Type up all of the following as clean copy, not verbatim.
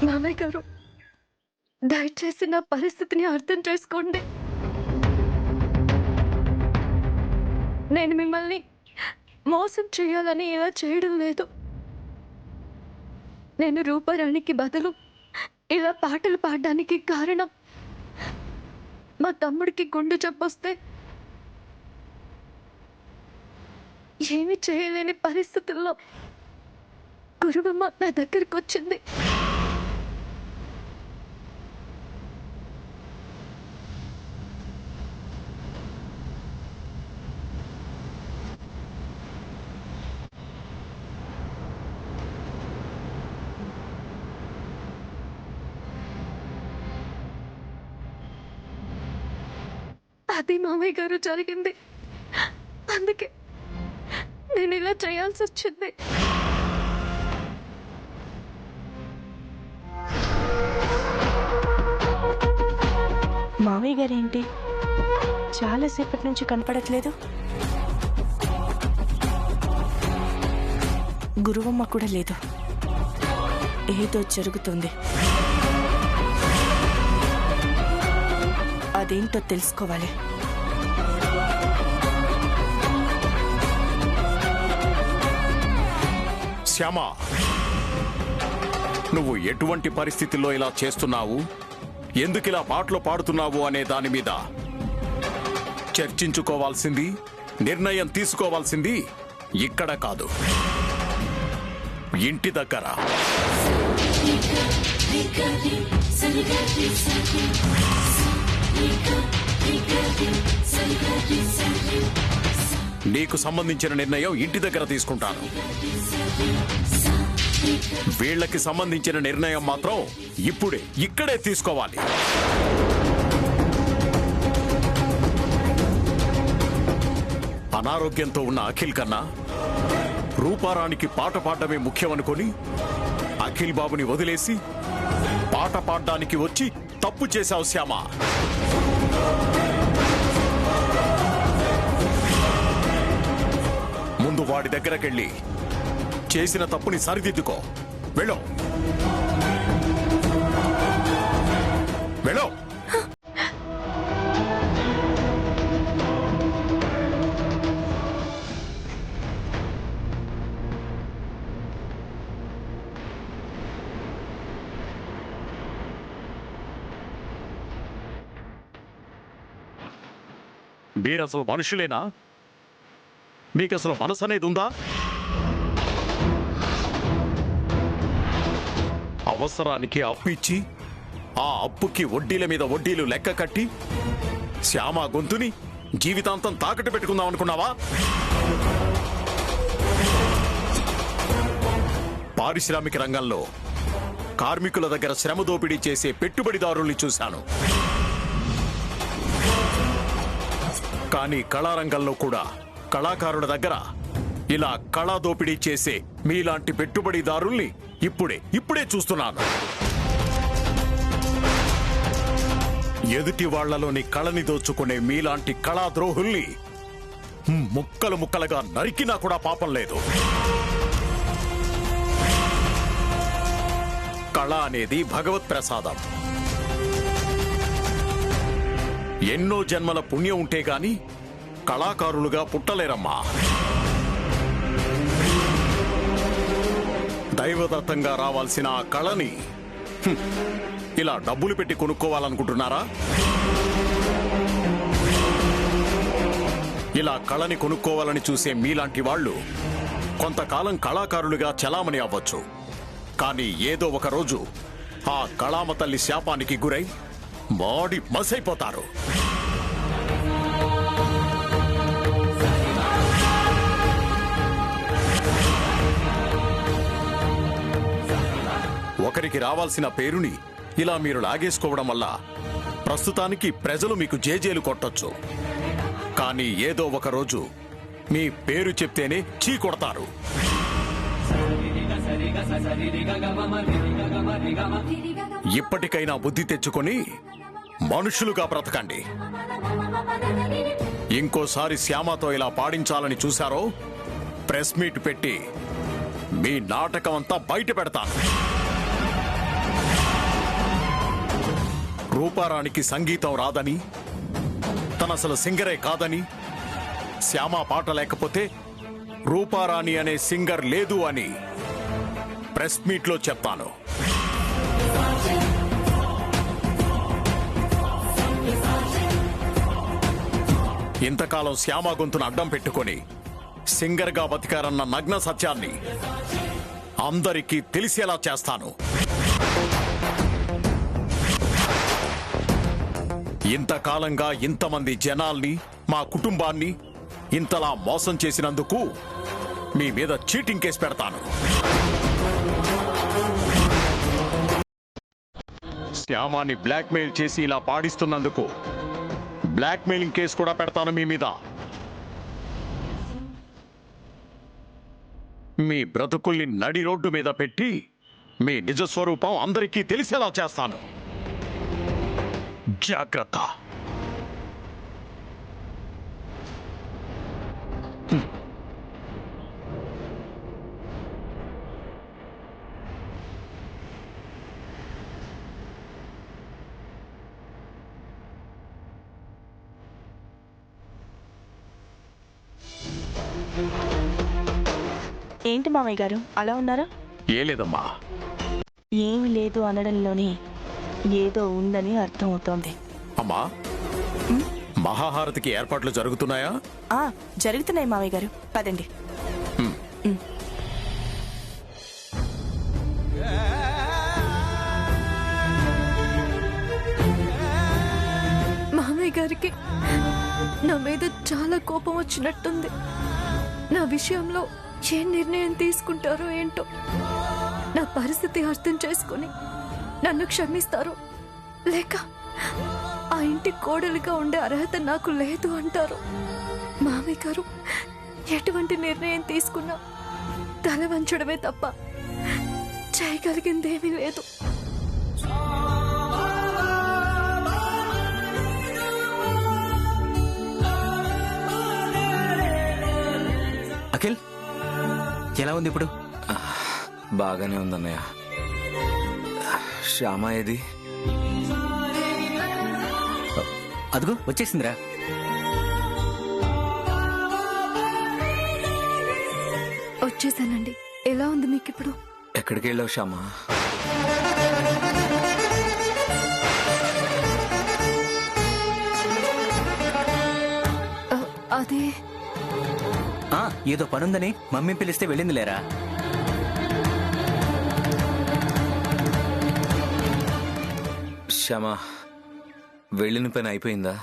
మామయ్య గారు, దయచేసి నా పరిస్థితిని అర్థం చేసుకోండి. నేను మిమ్మల్ని మోసం చేయాలని ఇలా చేయడం లేదు. నేను రూపారానికి బదులు ఇలా పాటలు పాడడానికి కారణం మా తమ్ముడికి గుండె జబ్బొస్తే ఏమీ చేయలేని పరిస్థితుల్లో గురువమ్మ నా దగ్గరికి వచ్చింది. అది మామయ్య గారు జరిగింది. అందుకే నేను ఇలా చేయాల్సి వచ్చింది. మామయ్య గారు ఏంటి చాలాసేపటి నుంచి కనపడట్లేదు? గురువమ్మ కూడా లేదు. ఏదో జరుగుతుంది. అదేంటో తెలుసుకోవాలి. శ్యామ, నువ్వు ఎటువంటి పరిస్థితుల్లో ఇలా చేస్తున్నావు, ఎందుకు ఇలా పాటలు పాడుతున్నావు అనే దాని మీద చర్చించుకోవాల్సింది, నిర్ణయం తీసుకోవాల్సింది ఇక్కడ కాదు, ఇంటి దగ్గర. నీకు సంబంధించిన నిర్ణయం ఇంటి దగ్గర తీసుకుంటాను. వీళ్ళకి సంబంధించిన నిర్ణయం మాత్రం ఇప్పుడే ఇక్కడే తీసుకోవాలి. అనారోగ్యంతో ఉన్న అఖిల్ కన్నా రూపారానికి పాట పాడడమే ముఖ్యమనుకొని అఖిల్ బాబుని వదిలేసి పాట పాడడానికి వచ్చి తప్పు చేశావు శ్యామ. ముందు వాడి దగ్గరకెళ్ళి చేసిన తప్పుని సరిదిద్దుకో. వెళ్ళు, వెళ్ళు. మీరసలు మనుషులేనా? మీకసలు మనసు అనేది ఉందా? అవసరానికి అప్పు ఇచ్చి ఆ అప్పుకి వడ్డీల మీద వడ్డీలు లెక్క కట్టి శ్యామ గొంతుని జీవితాంతం తాకట్టు పెట్టుకుందాం అనుకున్నావా? పారిశ్రామిక రంగంలో కార్మికుల దగ్గర శ్రమ దోపిడీ చేసే పెట్టుబడిదారుల్ని చూశాను. కానీ కళారంగంలో కూడా కళాకారుల దగ్గర ఇలా కళా దోపిడీ చేసే మీలాంటి పెట్టుబడిదారుల్ని ఇప్పుడే చూస్తున్నాను. ఎదుటి వాళ్లలోని కళని దోచుకునే మీలాంటి కళాద్రోహుల్ని ముక్కలు ముక్కలుగా నరికినా కూడా పాపం లేదు. కళ అనేది భగవత్ ప్రసాదం. ఎన్నో జన్మల పుణ్యం ఉంటే గాని కళాకారులుగా పుట్టలేరమ్మా. దైవదత్తంగా రావాల్సిన ఆ కళని ఇలా డబ్బులు పెట్టి కొనుక్కోవాలనుకుంటున్నారా? ఇలా కళని కొనుక్కోవాలని చూసే మీలాంటి వాళ్ళు కొంతకాలం కళాకారులుగా చలామణి అవ్వచ్చు. కానీ ఏదో ఒక రోజు ఆ కళామ తల్లి శాపానికి గురై మాడి మసైపోతారు. ఒకరికి రావాల్సిన పేరుని ఇలా మీరు లాగేసుకోవడం వల్ల ప్రస్తుతానికి ప్రజలు మీకు జేజేలు కొట్టొచ్చు. కానీ ఏదో ఒక రోజు మీ పేరు చెప్తేనే చీ కొడతారు. ఇప్పటికైనా బుద్ధి తెచ్చుకొని మనుషులుగా బ్రతకండి. ఇంకోసారి శ్యామతో ఇలా పాడించాలని చూశారో ప్రెస్ మీట్ పెట్టి మీ నాటకం అంతా బయట పెడతాను. రూపారానికి సంగీతం రాదని, తనసలు సింగరే కాదని, శ్యామ పాట లేకపోతే రూపారాణి అనే సింగర్ లేదు అని ప్రెస్ మీట్లో చెప్తాను. ఇంతకాలం శ్యామ గొంతును అడ్డం పెట్టుకొని సింగర్గా బతికారన్న నగ్న సత్యాన్ని అందరికీ తెలిసేలా చేస్తాను. ఇంతకాలంగా ఇంతమంది జనాల్ని, మా కుటుంబాన్ని ఇంతలా మోసం చేసినందుకు మీ మీద చీటింగ్ కేసు పెడతాను. శ్యామాని బ్లాక్మెయిల్ చేసి ఇలా పాడిస్తున్నందుకు బ్లాక్మెయిలింగ్ కేసు కూడా పెడతాను మీ మీద. మీ బ్రతుకుల్ని నడి రోడ్డు మీద పెట్టి మీ నిజ స్వరూపం అందరికీ తెలిసేలా చేస్తాను. జాగ్రత్త. ఏంటి మామయ్య గారు అలా ఉన్నారు? ఏ లేదమ్మా. ఏమి లేదు అనడంలోనే ఏదో ఉందని అర్థం అవుతోంది. అమ్మా, మహాహారతికి ఏర్పాట్లు జరుగుతున్నాయా? జరుగుతున్నాయి మామయ్య గారు, పదండి. మామయ్య గారికి నా మీద చాలా కోపం వచ్చినట్టుంది. నా విషయంలో ఏ నిర్ణయం తీసుకుంటారో ఏంటో. నా పరిస్థితి అర్థం చేసుకుని నన్ను క్షమిస్తారో, లేక ఆ ఇంటి కోడలిగా ఉండే అర్హత నాకు లేదు అంటారు. మామయ్య గారు ఎటువంటి నిర్ణయం తీసుకున్నా తల వంచడమే తప్ప చేయగలిగిందేమీ లేదు. అఖిల్, ఎలా ఉంది ఇప్పుడు? బాగానే ఉందన్నయ్య. శ్యామ ఏది? అదిగో వచ్చేసిందిరా. వచ్చేసానండి. ఎలా ఉంది మీకు ఇప్పుడు? ఎక్కడికి వెళ్ళావు శ్యామ? అదే ఏదో పనుందని మమ్మీ పిలిస్తే వెళ్ళింది లేరా. శ్యామ, వెళ్ళిన పని అయిపోయిందా?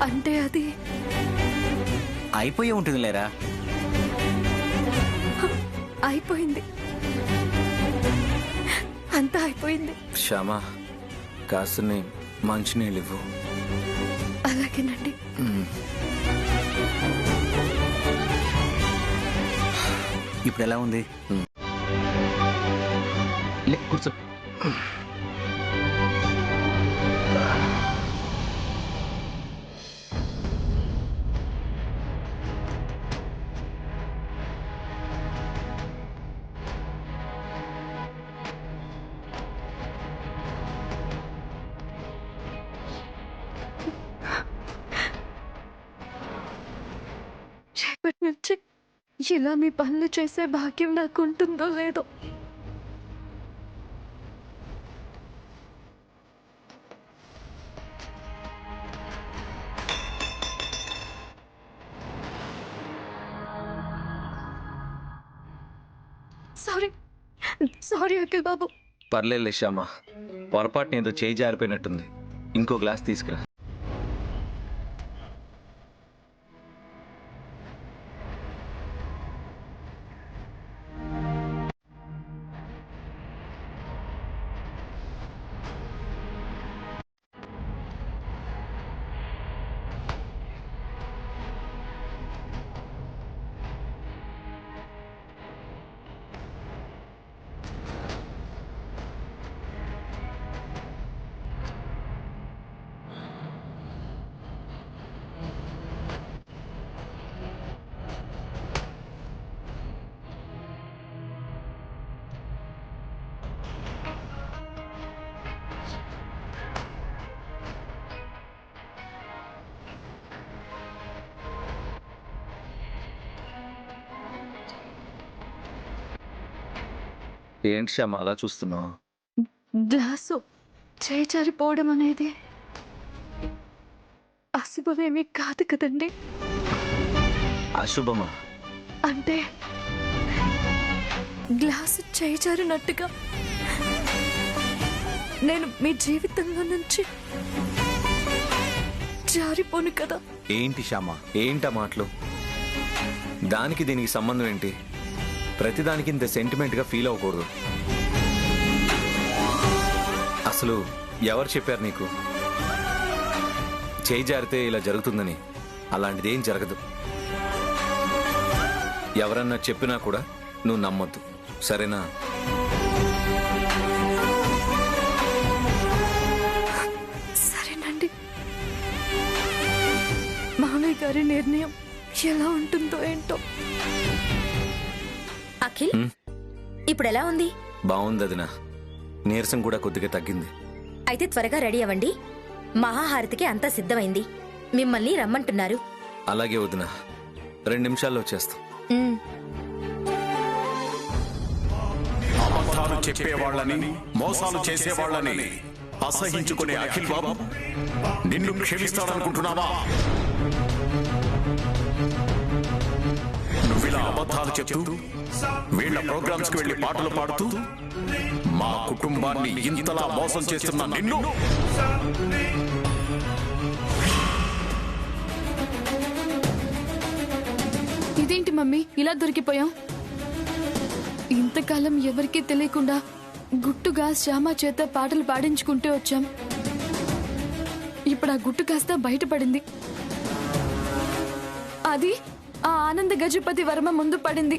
అంటే అది అయిపోయి ఉంటుంది లేరా. అయిపోయింది, అంతా అయిపోయింది. శ్యామ, కాస్త మంచినీళ్ళు ఇవ్వు. అలాగేనండి. ఇప్పుడు ఎలా ఉంది? కూర్చో. రేపటి నుంచి ఇలా మీ పనులు చేసే భాగ్యం నాకు ఉంటుందో లేదో. సారీ సారీ అఖిల్ బాబు. పర్లేదులే శ్యామ, పొరపాటున ఏదో చేయి జారిపోయినట్టుంది. ఇంకో గ్లాస్ తీసుకురా. ఏంటి శ్యామ అలా చూస్తున్నావు? గ్లాసు చేయి జారిపోవడం అనేది అశుభమేమీ కాదు కదండి. అశుభమా? అంటే గ్లాసు చేయి జారినట్టుగా నేను మీ జీవితంలో నుంచి జారిపోను కదా. ఏంటి శ్యామ, ఏంటా మాటలు? దానికి దీనికి సంబంధం ఏంటి? ప్రతిదానికి ఇంత సెంటిమెంట్గా ఫీల్ అవ్వకూడదు. అసలు ఎవరు చెప్పారు నీకు చేయి జారితే ఇలా జరుగుతుందని? అలాంటిది ఏం జరగదు. ఎవరన్నా చెప్పినా కూడా నువ్వు నమ్మొద్దు, సరేనా? సరేనండి. మామయ్య గారి నిర్ణయం ఎలా ఉంటుందో ఏంటో. అఖిల్, ఇప్పుడు ఎలా ఉంది? బాగుంది వదినా. నీరసం కూడా కొద్దిగా తగ్గింది. అయితే త్వరగా రెడీ అవ్వండి. మహాహారతికి అంతా సిద్ధమైంది. మిమ్మల్ని రమ్మంటున్నారు. అలాగే వదినా, 2 నిమిషాల్లో వచ్చేస్తాం. ఉమ్. అబద్ధాలు చెప్పేవాళ్ళని, మోసాలు చేసేవాళ్ళని అసహించుకునే అఖిల్ బాబు నిన్ను క్షమిస్తాడనుకుంటున్నావా? నువ్విలా అబద్ధాలు చెప్తూ వీళ్ళ ప్రోగ్రామ్స్ కి వెళ్లి పాటలు పాడుతూ మా కుటుంబాన్ని ఇంతలా మోసం చేస్తున్న నిన్ను ఇదేంటి మమ్మీ ఇలా దొరికిపోయాం? ఇంతకాలం ఎవరికీ తెలియకుండా గుట్టుగా శ్యామ చేత పాటలు పాడించుకుంటూ వచ్చాం. ఇప్పుడు ఆ గుట్టు కాస్త బయటపడింది. అది ఆ ఆనంద గజపతి వర్మ ముందు పడింది.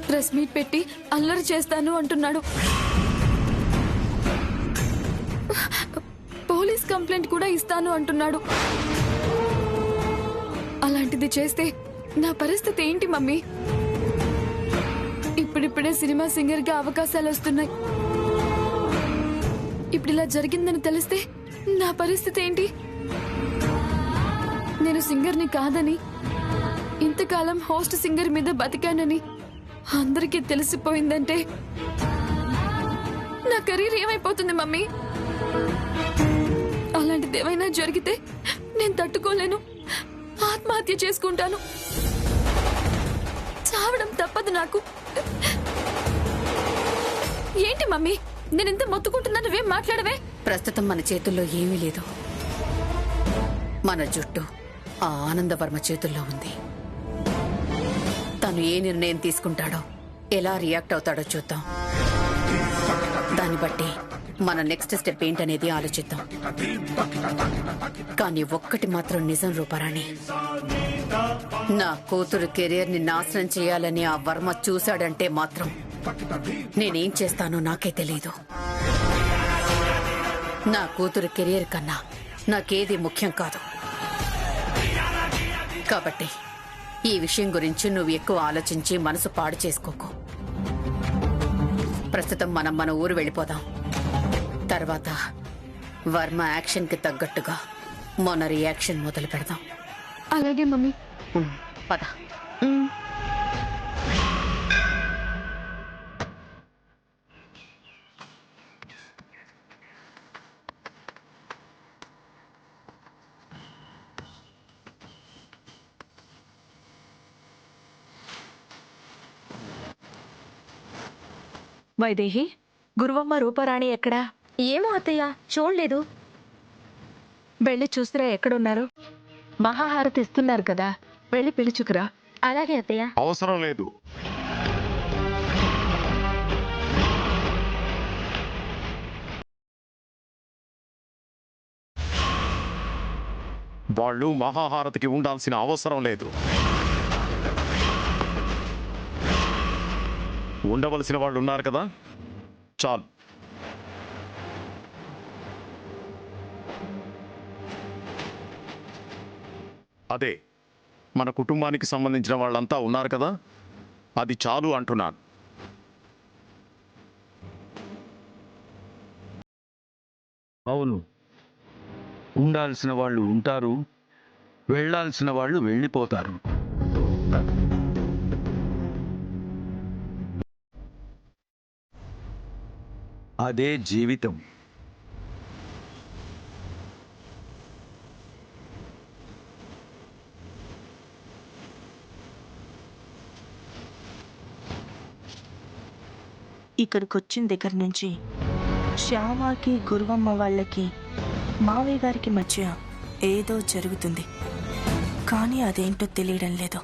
ప్రెస్ మీట్ పెట్టి అల్లరి చేస్తాను అంటున్నాడు. పోలీస్ కంప్లైంట్ కూడా ఇస్తాను అంటున్నాడు. అలాంటిది చేస్తే నా పరిస్థితి ఏంటి మమ్మీ? ఇప్పుడిప్పుడే సినిమా సింగర్ గా అవకాశాలు వస్తున్నాయి. ఇప్పుడు ఇలా జరిగిందని తెలిస్తే నా పరిస్థితి ఏంటి? నేను సింగర్ని కాదని, ఇంతకాలం హోస్ట్ సింగర్ మీద బతికానని అందరికీ తెలిసిపోయిందంటే నా కెరీర్ ఏమైపోతుంది మమ్మీ? అలాంటిది ఏమైనా జరిగితే నేను తట్టుకోలేను. ఆత్మహత్య చేసుకుంటాను. చావడం తప్పదు నాకు. ఏంటి మమ్మీ, నేనెంత మొత్తుకుంటున్నా నువ్వేం మాట్లాడవే? ప్రస్తుతం మన చేతుల్లో ఏమీ లేదు. మన జుట్టు ఆ ఆనందవర్మ చేతుల్లో ఉంది. తను ఏ నిర్ణయం తీసుకుంటాడో, ఎలా రియాక్ట్ అవుతాడో చూద్దాం. దాన్ని బట్టి మన నెక్స్ట్ స్టెప్ ఏంటనేది ఆలోచిద్దాం. కానీ ఒక్కటి మాత్రం నిజం రూపారాణి, నా కూతురు కెరీర్ ని నాశనం చేయాలని ఆ వర్మ చూశాడంటే మాత్రం నేనేం చేస్తానో నాకే తెలీదు. నా కూతురు కెరీర్ కన్నా నాకేది ముఖ్యం కాదు. కాబట్టి ఈ విషయం గురించి నువ్వు ఎక్కువ ఆలోచించి మనసు పాడు చేసుకోకు. ప్రస్తుతం మనం మన ఊరు వెళ్ళిపోదాం. తర్వాత వర్మ యాక్షన్ కి తగ్గట్టుగా మన రియాక్షన్ మొదలు పెడదాం. అలాగే మమ్మీ. పద. వైదేహి, గురువమ్మ రూపారాణి ఎక్కడా? ఏమో అత్తయ్య, చూడలేదు. వెళ్ళి చూసిరా ఎక్కడున్నారు. మహాహారతి ఇస్తున్నారు కదా, వెళ్ళి పిలుచుకురా. అలాగే అత్తయ్య. అవసరం లేదు. వాళ్ళు మహాహారతికి ఉండాల్సిన అవసరం లేదు. ఉండవలసిన వాళ్ళు ఉన్నారు కదా, చాలు. అదే మన కుటుంబానికి సంబంధించిన వాళ్ళంతా ఉన్నారు కదా, అది చాలు అంటున్నాను. అవును, ఉండాల్సిన వాళ్ళు ఉంటారు, వెళ్ళాల్సిన వాళ్ళు వెళ్ళిపోతారు. అదే జీవితం. ఇక్కడికి వచ్చిన దగ్గర నుంచి శ్యామకి గురువమ్మ వాళ్ళకి మావయ్య గారికి మధ్య ఏదో జరుగుతుంది, కానీ అదేంటో తెలియడం లేదు.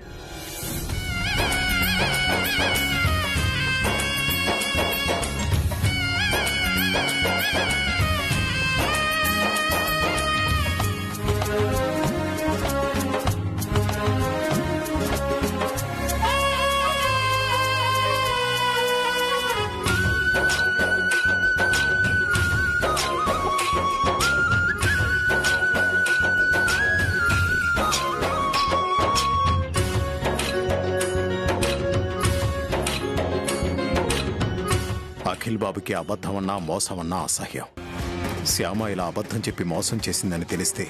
అఖిల్ బాబుకి అబద్ధమన్నా మోసమన్నా అసహ్యం. శ్యామ ఇలా అబద్ధం చెప్పి మోసం చేసిందని తెలిస్తే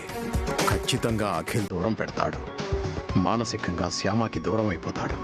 ఖచ్చితంగా అఖిల్ దూరం పెడతాడు. మానసికంగా శ్యామకి దూరం అయిపోతాడు.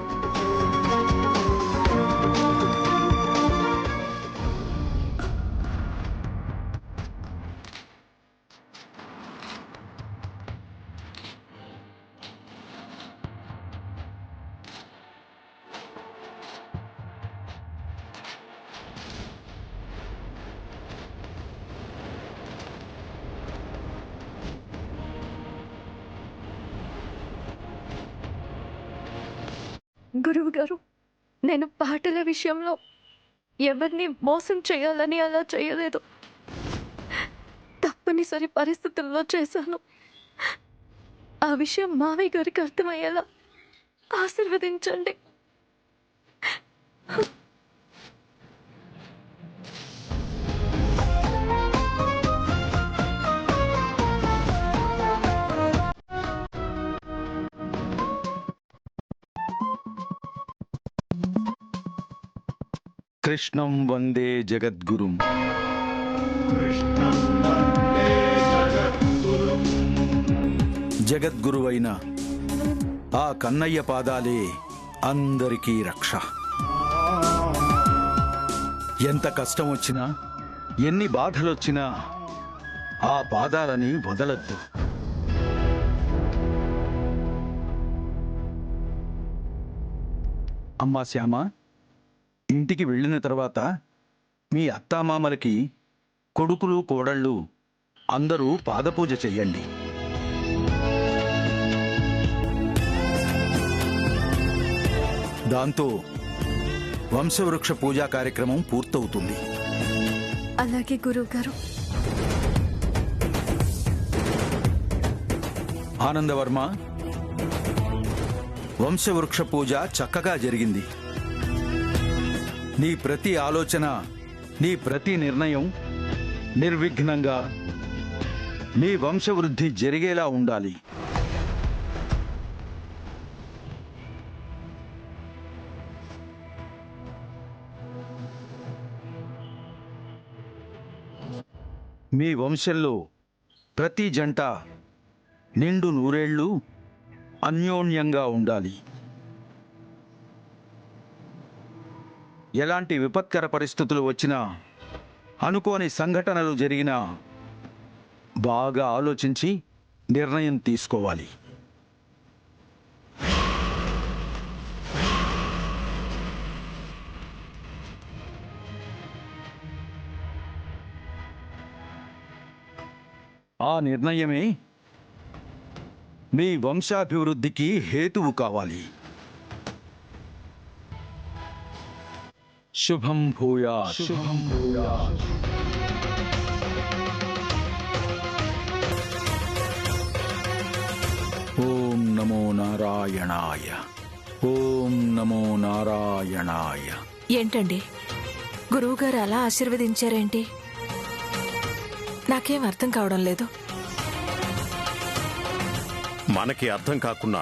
గురువు గారు, నేను పాటల విషయంలో ఎవరిని మోసం చేయాలని అలా చేయలేదు. తప్పనిసరి పరిస్థితుల్లో చేశాను. ఆ విషయం మావయ్య గారికి అర్థమయ్యేలా ఆశీర్వదించండి. కృష్ణం వందే జగద్గురుం. జగద్గురువైన ఆ కన్నయ్య పాదాలే అందరికీ రక్ష. ఎంత కష్టం వచ్చినా, ఎన్ని బాధలొచ్చినా ఆ పాదాలని వదలద్దు. అమ్మా శ్యామ, ఇంటికి వెళ్ళిన తర్వాత మీ అత్తామామలకి కొడుకులు కోడళ్ళు అందరూ పాదపూజ చెయ్యండి. దాంతో వంశవృక్ష పూజా కార్యక్రమం పూర్తవుతుంది. అలాగే గురువు గారు. ఆనందవర్మ, వంశవృక్ష పూజ చక్కగా జరిగింది. నీ ప్రతి ఆలోచన, నీ ప్రతి నిర్ణయం నిర్విఘ్నంగా నీ వంశవృద్ధి జరిగేలా ఉండాలి. మీ వంశంలో ప్రతి జంట నిండు నూరేళ్లు అన్యోన్యంగా ఉండాలి. ఎలాంటి విపత్కర పరిస్థితులు వచ్చినా, అనుకోని సంఘటనలు జరిగినా బాగా ఆలోచించి నిర్ణయం తీసుకోవాలి. ఆ నిర్ణయమే మీ వంశాభివృద్ధికి హేతువు కావాలి. శుభం భూయాత్. శుభం భూయాత్. ఓం నమో నారాయణాయ. ఓం నమో నారాయణాయ. ఏంటండి, గురువుగారు అలా ఆశీర్వదించారేంటి? నాకేం అర్థం కావడం లేదు. మనకి అర్థం కాకున్నా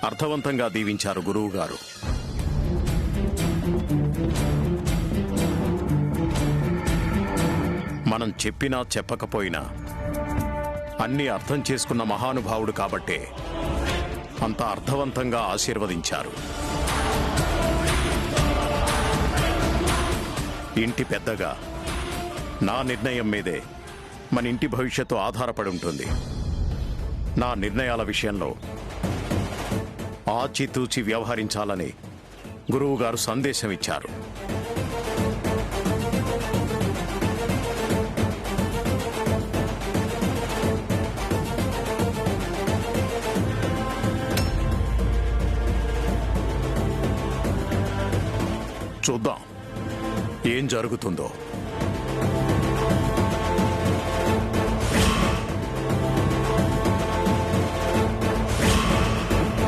అర్థవంతంగా దీవించారు గురువుగారు. మనం చెప్పినా చెప్పకపోయినా అన్నీ అర్థం చేసుకున్న మహానుభావుడు కాబట్టే అంత అర్థవంతంగా ఆశీర్వదించారు. ఇంటి పెద్దగా నా నిర్ణయం మీదే మన ఇంటి భవిష్యత్తు ఆధారపడి ఉంటుంది. నా నిర్ణయాల విషయంలో ఆచితూచి వ్యవహరించాలని గురువుగారు సందేశం ఇచ్చారు. చూద్దాం ఏం జరుగుతుందో.